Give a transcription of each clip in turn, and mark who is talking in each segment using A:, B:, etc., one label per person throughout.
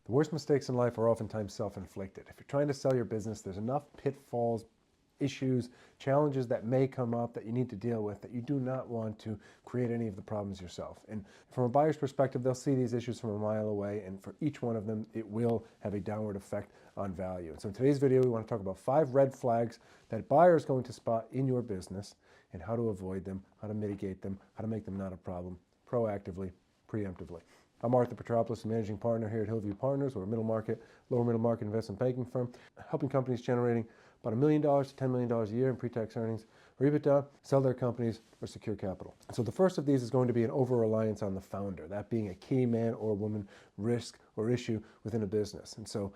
A: The worst mistakes in life are oftentimes self-inflicted. If you're trying to sell your business, there's enough pitfalls, issues, challenges that may come up that you need to deal with that you do not want to create any of the problems yourself. And from a buyer's perspective, they'll see these issues from a mile away, and for each one of them, it will have a downward effect on value. And so in today's video, we want to talk about 5 red flags that a buyer is going to spot in your business and how to avoid them, how to mitigate them, how to make them not a problem, proactively, preemptively. I'm 𝗙𝗏𝗡, managing partner here at 𝗕𝗏𝗴𝗀 Partners. We're a middle market, lower middle market investment banking firm, helping companies generating about $1 million to $10 million a year in pre-tax earnings or EBITDA, sell their companies or secure capital. So the first of these is going to be an over-reliance on the founder, that being a key man or woman risk or issue within a business. And so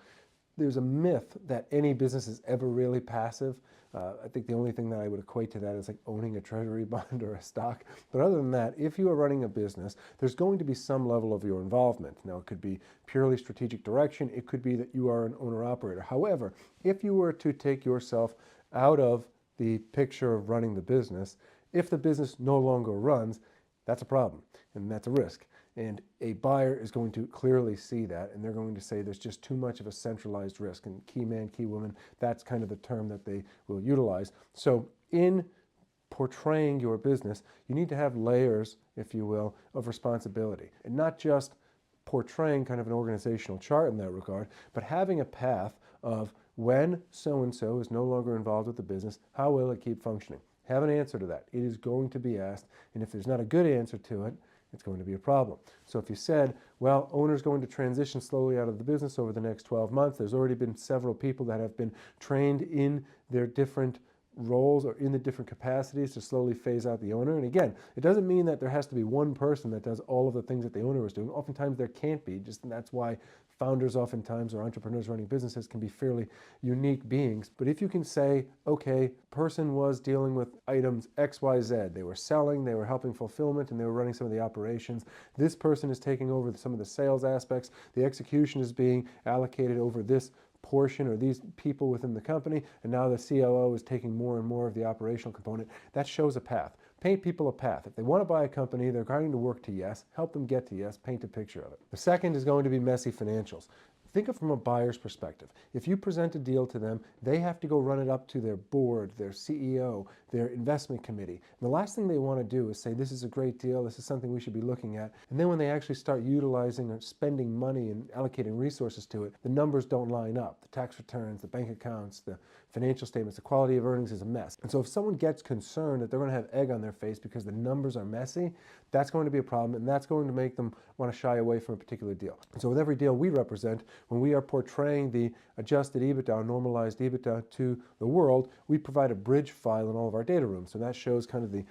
A: there's a myth that any business is ever really passive. I think the only thing that I would equate to that is like owning a treasury bond or a stock. But other than that, if you are running a business, there's going to be some level of your involvement. Now, it could be purely strategic direction. It could be that you are an owner-operator. However, if you were to take yourself out of the picture of running the business, if the business no longer runs, that's a problem, and that's a risk. And a buyer is going to clearly see that, and they're going to say there's just too much of a centralized risk. And key man, key woman, that's kind of the term that they will utilize. So in portraying your business, you need to have layers, if you will, of responsibility. And not just portraying kind of an organizational chart in that regard, but having a path of when so-and-so is no longer involved with the business, how will it keep functioning? Have an answer to that. It is going to be asked, and if there's not a good answer to it, it's going to be a problem. So if you said, well, owner's going to transition slowly out of the business over the next 12 months, there's already been several people that have been trained in their different roles or in the different capacities to slowly phase out the owner. And again, it doesn't mean that there has to be one person that does all of the things that the owner was doing. Oftentimes there can't be, and that's why founders oftentimes or entrepreneurs running businesses can be fairly unique beings. But if you can say, okay, person was dealing with items X, Y, Z. They were selling, they were helping fulfillment, and they were running some of the operations. This person is taking over some of the sales aspects. The execution is being allocated over this portion or these people within the company, and now the COO is taking more and more of the operational component. That shows a path. Paint people a path. If they want to buy a company, they're going to work to yes, help them get to yes, paint a picture of it. The second is going to be messy financials. Think of it from a buyer's perspective. If you present a deal to them, they have to go run it up to their board, their CEO, their investment committee. And the last thing they want to do is say, this is a great deal, this is something we should be looking at. And then when they actually start utilizing or spending money and allocating resources to it, the numbers don't line up. The tax returns, the bank accounts, the financial statements, the quality of earnings is a mess. And so if someone gets concerned that they're going to have egg on their face because the numbers are messy, that's going to be a problem, and that's going to make them want to shy away from a particular deal. And so with every deal we represent, when we are portraying the adjusted EBITDA, normalized EBITDA to the world, we provide a bridge file in all of our data rooms. So that shows kind of the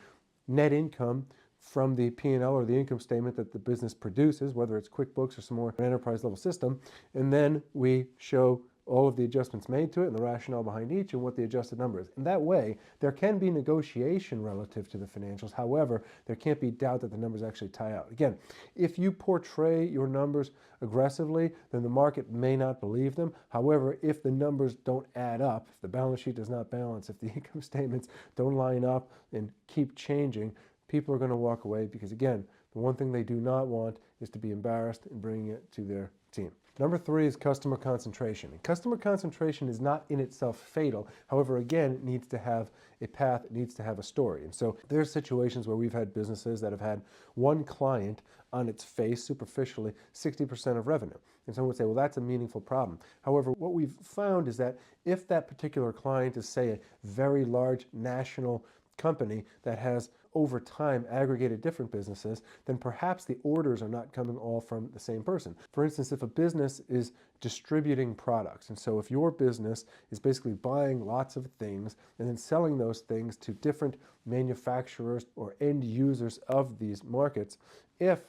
A: net income from the P&L or the income statement that the business produces, whether it's QuickBooks or some more enterprise level system. And then we show all of the adjustments made to it and the rationale behind each and what the adjusted number is. And that way, there can be negotiation relative to the financials. However, there can't be doubt that the numbers actually tie out. Again, if you portray your numbers aggressively, then the market may not believe them. However, if the numbers don't add up, if the balance sheet does not balance, if the income statements don't line up and keep changing, people are going to walk away because, again, the one thing they do not want is to be embarrassed and bringing it to their team. Number 3 is customer concentration. And customer concentration is not in itself fatal. However, again, it needs to have a path, it needs to have a story. And so there's situations where we've had businesses that have had one client on its face, superficially, 60% of revenue. And someone would say, well, that's a meaningful problem. However, what we've found is that if that particular client is, say, a very large national company that has over time aggregated different businesses, then perhaps the orders are not coming all from the same person. For instance, if a business is distributing products, and so if your business is basically buying lots of things and then selling those things to different manufacturers or end users of these markets, if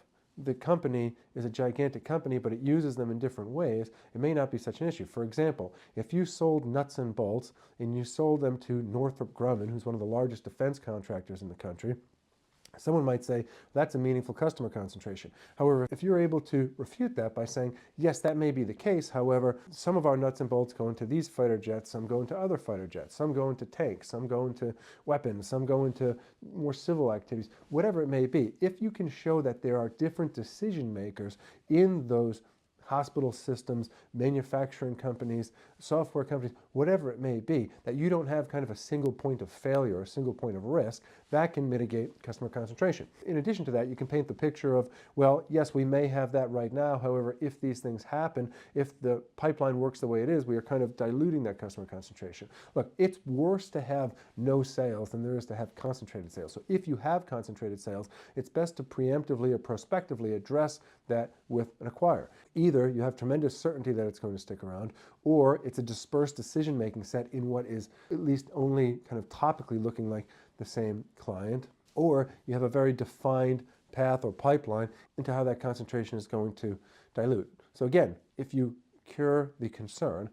A: the company is a gigantic company, but it uses them in different ways, it may not be such an issue. For example, if you sold nuts and bolts and you sold them to Northrop Grumman, who's one of the largest defense contractors in the country, someone might say that's a meaningful customer concentration. However, if you're able to refute that by saying, yes, that may be the case, however, some of our nuts and bolts go into these fighter jets, some go into other fighter jets, some go into tanks, some go into weapons, some go into more civil activities, whatever it may be. If you can show that there are different decision makers in those hospital systems, manufacturing companies, software companies, whatever it may be, that you don't have kind of a single point of failure or a single point of risk, that can mitigate customer concentration. In addition to that, you can paint the picture of, well, yes, we may have that right now. However, if these things happen, if the pipeline works the way it is, we are kind of diluting that customer concentration. Look, it's worse to have no sales than there is to have concentrated sales. So if you have concentrated sales, it's best to preemptively or prospectively address that with an acquirer. Either you have tremendous certainty that it's going to stick around, or it's a dispersed decision-making set in what is at least only kind of topically looking like the same client, or you have a very defined path or pipeline into how that concentration is going to dilute. So again, if you cure the concern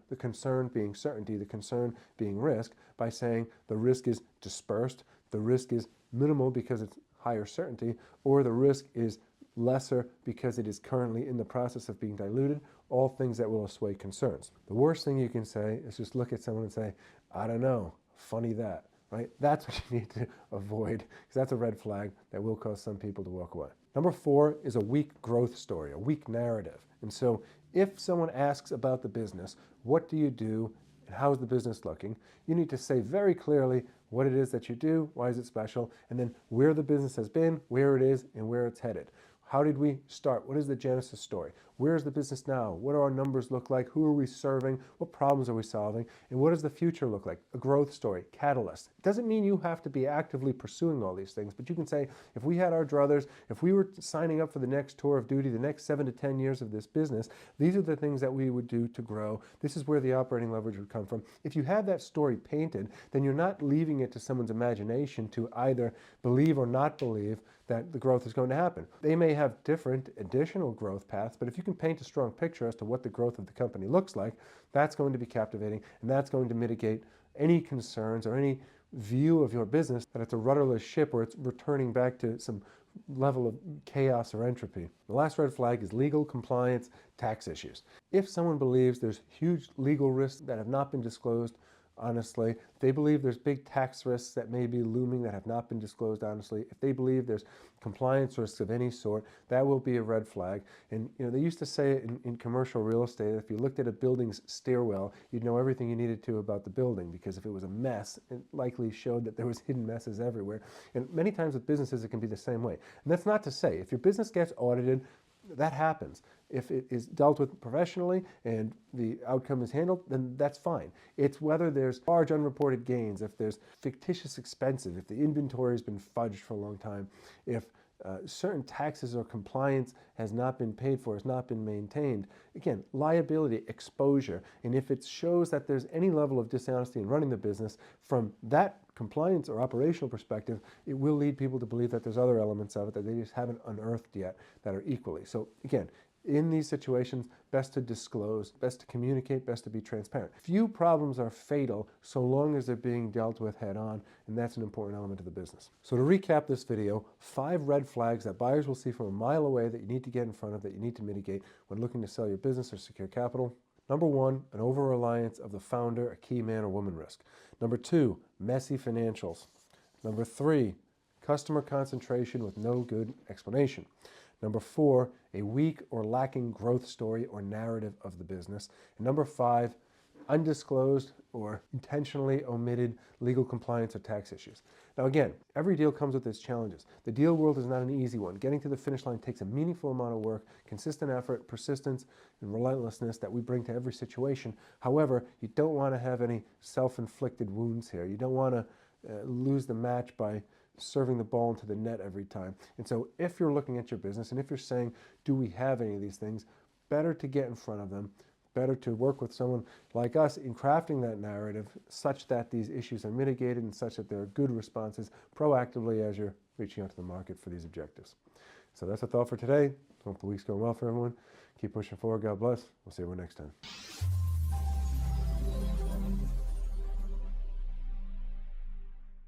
A: being certainty, the concern being risk, by saying the risk is dispersed, the risk is minimal because it's higher certainty, or the risk is lesser because it is currently in the process of being diluted, all things that will assuage concerns. The worst thing you can say is just look at someone and say, I don't know, funny that, right? That's what you need to avoid, because that's a red flag that will cause some people to walk away. Number 4 is a weak growth story, a weak narrative. And so if someone asks about the business, what do you do and how is the business looking, you need to say very clearly what it is that you do, why is it special, and then where the business has been, where it is, and where it's headed. How did we start? What is the genesis story? Where is the business now? What do our numbers look like? Who are we serving? What problems are we solving? And what does the future look like? A growth story, catalyst. It doesn't mean you have to be actively pursuing all these things, but you can say, if we had our druthers, if we were signing up for the next tour of duty, the next 7 to 10 years of this business, these are the things that we would do to grow. This is where the operating leverage would come from. If you have that story painted, then you're not leaving it to someone's imagination to either believe or not believe that the growth is going to happen. They may have different additional growth paths, but if you can paint a strong picture as to what the growth of the company looks like, that's going to be captivating, and that's going to mitigate any concerns or any view of your business that it's a rudderless ship or it's returning back to some level of chaos or entropy. The last red flag is legal compliance, tax issues. If someone believes there's huge legal risks that have not been disclosed honestly, if they believe there's big tax risks that may be looming that have not been disclosed honestly, if they believe there's compliance risks of any sort, that will be a red flag. And they used to say it in commercial real estate, if you looked at a building's stairwell, you'd know everything you needed to about the building, because if it was a mess, it likely showed that there was hidden messes everywhere. And many times with businesses, it can be the same way. And that's not to say, if your business gets audited, that happens. If it is dealt with professionally and the outcome is handled, then that's fine. It's whether there's large unreported gains, if there's fictitious expenses, if the inventory has been fudged for a long time, if certain taxes or compliance has not been paid for, has not been maintained. Again, liability, exposure, and if it shows that there's any level of dishonesty in running the business from that compliance or operational perspective, it will lead people to believe that there's other elements of it that they just haven't unearthed yet that are equally. So again, in these situations, best to disclose, best to communicate, best to be transparent. Few problems are fatal so long as they're being dealt with head on, and that's an important element of the business. So to recap this video, 5 red flags that buyers will see from a mile away that you need to get in front of, that you need to mitigate when looking to sell your business or secure capital. Number 1, an over-reliance of the founder, a key man or woman risk. Number 2, messy financials. Number 3, customer concentration with no good explanation. Number 4, a weak or lacking growth story or narrative of the business. And number 5, undisclosed or intentionally omitted legal compliance or tax issues. Now again, every deal comes with its challenges. The deal world is not an easy one. Getting to the finish line takes a meaningful amount of work, consistent effort, persistence, and relentlessness that we bring to every situation. However, you don't want to have any self-inflicted wounds here. You don't want to lose the match by serving the ball into the net every time. And so if you're looking at your business and if you're saying, do we have any of these things, better to get in front of them, better to work with someone like us in crafting that narrative such that these issues are mitigated and such that there are good responses proactively as you're reaching out to the market for these objectives. So that's a thought for today. Hope the week's going well for everyone. Keep pushing forward. God bless. We'll see you next time.